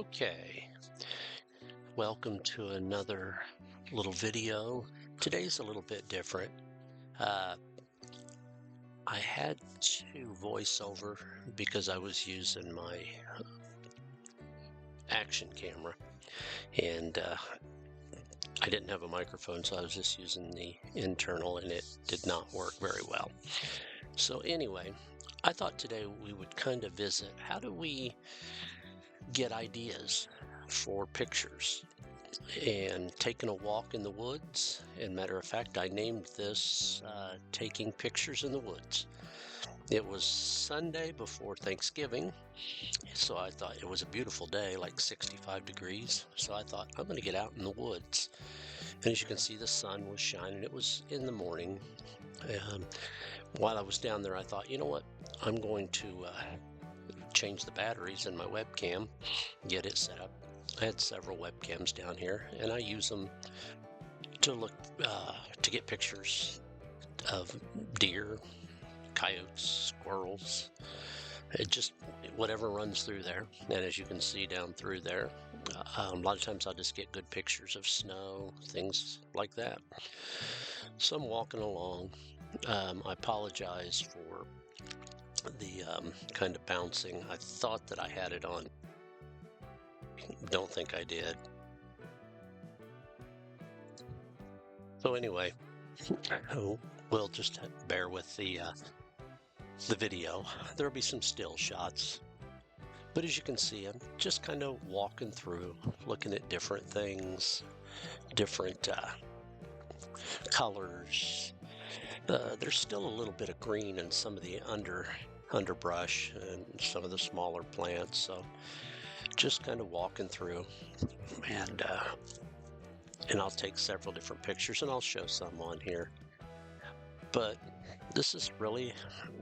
Okay, welcome to another little video. Today's a little bit different. Uh, I had to voice over because I was using my action camera and I didn't have a microphone, so I was just using the internal and it did not work very well. So anyway, I thought today we would kind of visit how do we get ideas for pictures and taking a walk in the woods. And matter of fact, I named this Taking Pictures in the Woods. It was Sunday before Thanksgiving, so I thought it was a beautiful day, like 65 degrees. So I thought, I'm going to get out in the woods. And as you can see, the sun was shining. It was in the morning. Um, while I was down there, I thought, you know what? I'm going to change the batteries in my webcam, get it set up. I had several webcams down here, and I use them to look to get pictures of deer, coyotes, squirrels, just whatever runs through there. And as you can see down through there, a lot of times I'll just get good pictures of snow, things like that. So I'm walking along. I apologize for the kind of bouncing. I thought that I had it on. Don't think I did. So anyway, we'll just bear with the video. There'll be some still shots, but as you can see, I'm just kind of walking through, looking at different things, different colors. There's still a little bit of green in some of the underbrush and some of the smaller plants, so just kind of walking through, and I'll take several different pictures and I'll show some on here. But this is really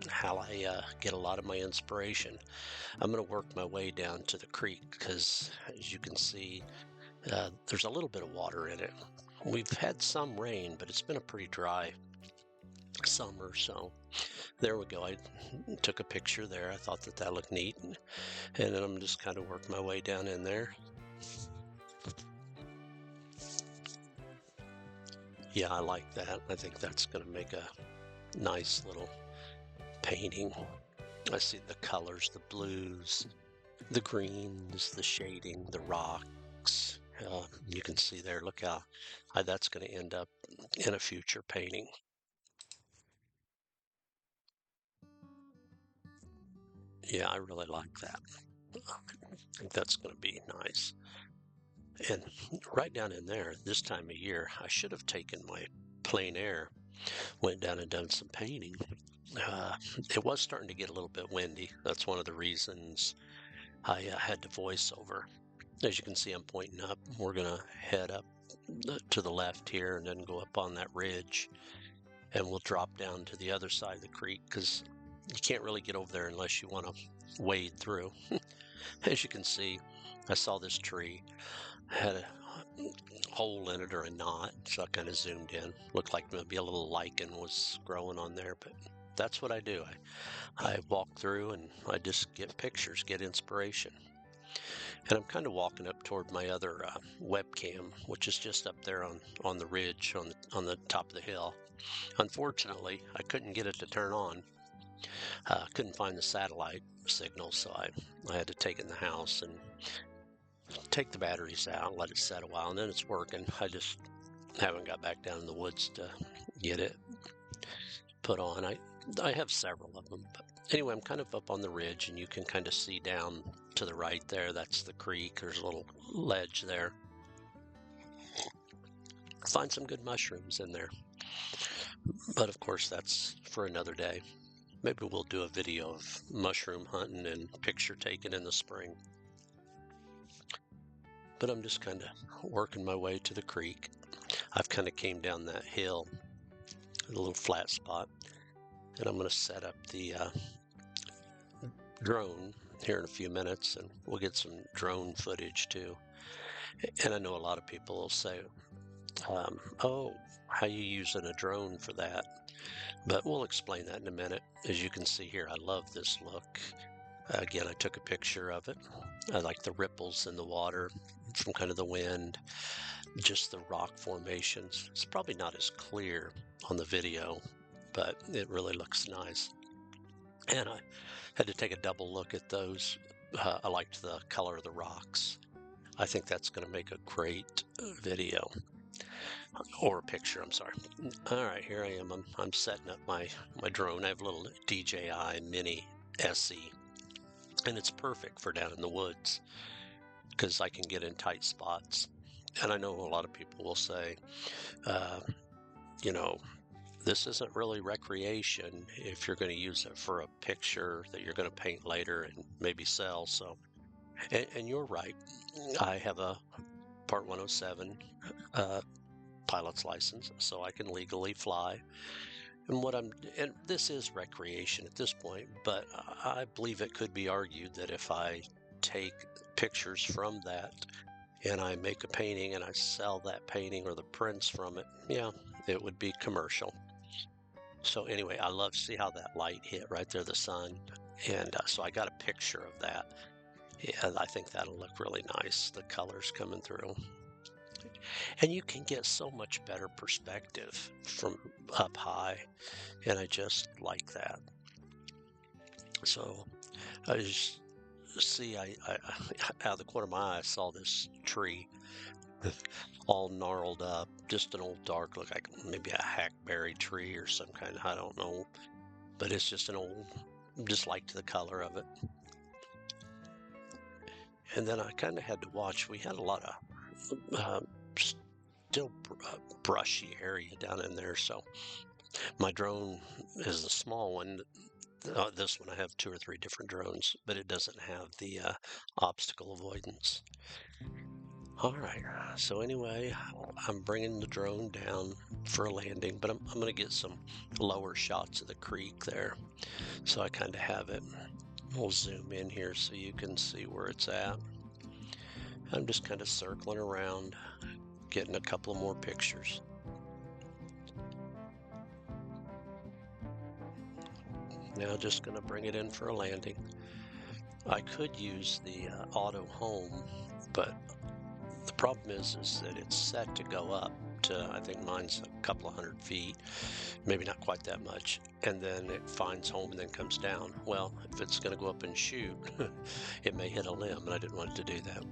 how I get a lot of my inspiration. I'm going to work my way down to the creek because, as you can see, there's a little bit of water in it. We've had some rain, but it's been a pretty dry summer, so there we go. I took a picture there. I thought that looked neat, and then I'm just kind of work my way down in there. Yeah, I like that. I think that's going to make a nice little painting. I see the colors, the blues, the greens, the shading, the rocks. You can see there, look how that's going to end up in a future painting. Yeah, I really like that. I think that's going to be nice. And right down in there, this time of year, I should have taken my plein air, went down and done some painting. It was starting to get a little bit windy. That's one of the reasons I had to voice over. As you can see, I'm pointing up. We're going to head up to the left here and then go up on that ridge, and we'll drop down to the other side of the creek because you can't really get over there unless you want to wade through. As you can see, I saw this tree had a hole in it or a knot, so I kind of zoomed in. Looked like maybe a little lichen was growing on there, but that's what I do. I walk through and I just get pictures, get inspiration. And I'm kind of walking up toward my other webcam, which is just up there on the ridge on the top of the hill. Unfortunately, I couldn't get it to turn on. Couldn't find the satellite signal, so I had to take it in the house and take the batteries out, let it set a while, and then it's working. I just haven't got back down in the woods to get it put on. I have several of them, but anyway, I'm kind of up on the ridge, and you can kind of see down to the right there. That's the creek. There's a little ledge there. Find some good mushrooms in there, but of course that's for another day. Maybe we'll do a video of mushroom hunting and picture taking in the spring. But I'm just kind of working my way to the creek. I've kind of came down that hill, a little flat spot, and I'm going to set up the drone here in a few minutes, and we'll get some drone footage too. And I know a lot of people will say, oh, how you using a drone for that? But we'll explain that in a minute. As you can see here, I love this look. Again, I took a picture of it. I like the ripples in the water from kind of the wind, just the rock formations. It's probably not as clear on the video, but it really looks nice. And I had to take a double look at those. I liked the color of the rocks. I think that's going to make a great video or picture. I'm sorry. All right, here I am. I'm setting up my drone. I have a little DJI Mini SE, and it's perfect for down in the woods because I can get in tight spots. And I know a lot of people will say, uh, you know, this isn't really recreation if you're going to use it for a picture that you're going to paint later and maybe sell. So, and you're right. I have a Part 107 pilot's license, so I can legally fly. And this is recreation at this point, but I believe it could be argued that if I take pictures from that and I make a painting and I sell that painting or the prints from it, yeah, it would be commercial. So anyway, I love to see how that light hit right there, the sun. And so I got a picture of that. Yeah, I think that'll look really nice, the colors coming through. And you can get so much better perspective from up high, and I just like that. So I just see, out of the corner of my eye, I saw this tree all gnarled up, just an old dark, look like maybe a hackberry tree or some kind, I don't know, but it's just an old, just liked the color of it. And then I kind of had to watch, we had a lot of still brushy area down in there, so my drone is a small one. This one I have 2 or 3 different drones, but it doesn't have the obstacle avoidance. All right, so anyway, I'm bringing the drone down for a landing, but I'm going to get some lower shots of the creek there. So I kind of have it. We'll zoom in here so you can see where it's at. I'm just kind of circling around, getting a couple of more pictures. Now just going to bring it in for a landing. I could use the auto home, but the problem is that it's set to go up to, I think mine's a couple of 100 feet, maybe not quite that much, and then it finds home and then comes down. Well, if it's going to go up and shoot, it may hit a limb, and I didn't want it to do that.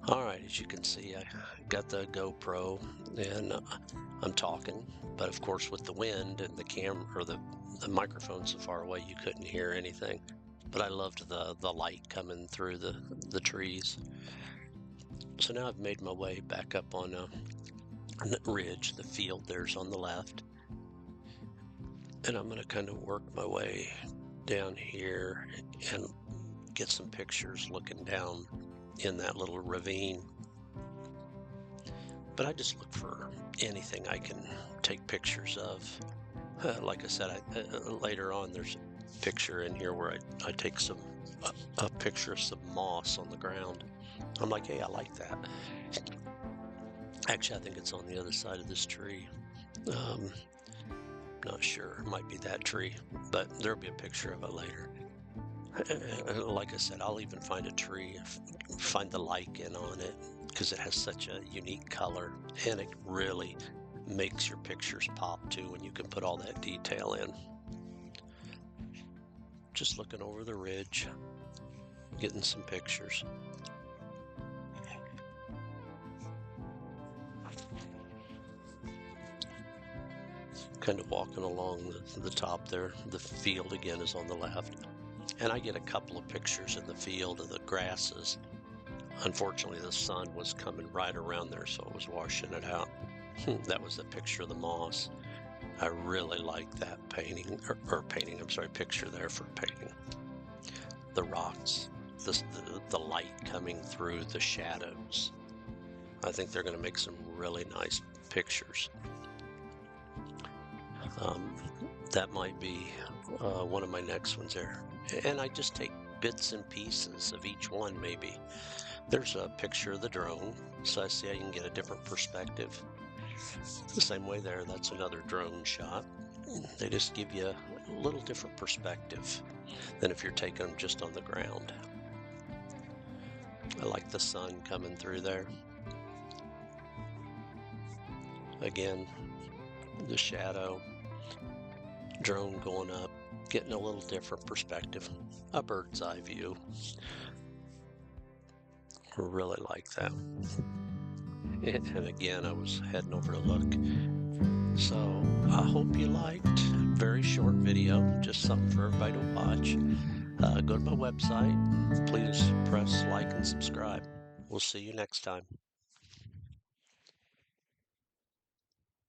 All right, as you can see, I got the GoPro, and I'm talking, but of course with the wind and the camera or the microphone so far away, you couldn't hear anything. But I loved the light coming through the trees. So now I've made my way back up on a ridge. The field there's on the left. And I'm going to kind of work my way down here and get some pictures looking down in that little ravine. But I just look for anything I can take pictures of. Like I said, later on there's a picture in here where I take a picture of some moss on the ground. I'm like, hey, I like that. Actually, I think it's on the other side of this tree. Not sure, it might be that tree, but there'll be a picture of it later. Like I said, I'll even find a tree, find the lichen on it, because it has such a unique color, and it really makes your pictures pop too when you can put all that detail in. Just looking over the ridge, getting some pictures. Kind of walking along the top there. The field again is on the left. And I get a couple of pictures in the field of the grasses. Unfortunately, the sun was coming right around there, so it was washing it out. That was a picture of the moss. I really like that painting, picture there for painting. The rocks, the light coming through the shadows. I think they're going to make some really nice pictures. That might be one of my next ones there. And I just take bits and pieces of each one maybe. There's a picture of the drone, so I see I can get a different perspective. The same way there, that's another drone shot. They just give you a little different perspective than if you're taking them just on the ground. I like the sun coming through there. Again, the shadow, drone going up, getting a little different perspective, a bird's eye view. Really like that. And again, I was heading over to look. So I hope you liked. Very short video, just something for everybody to watch. Go to my website. Please press like and subscribe. We'll see you next time.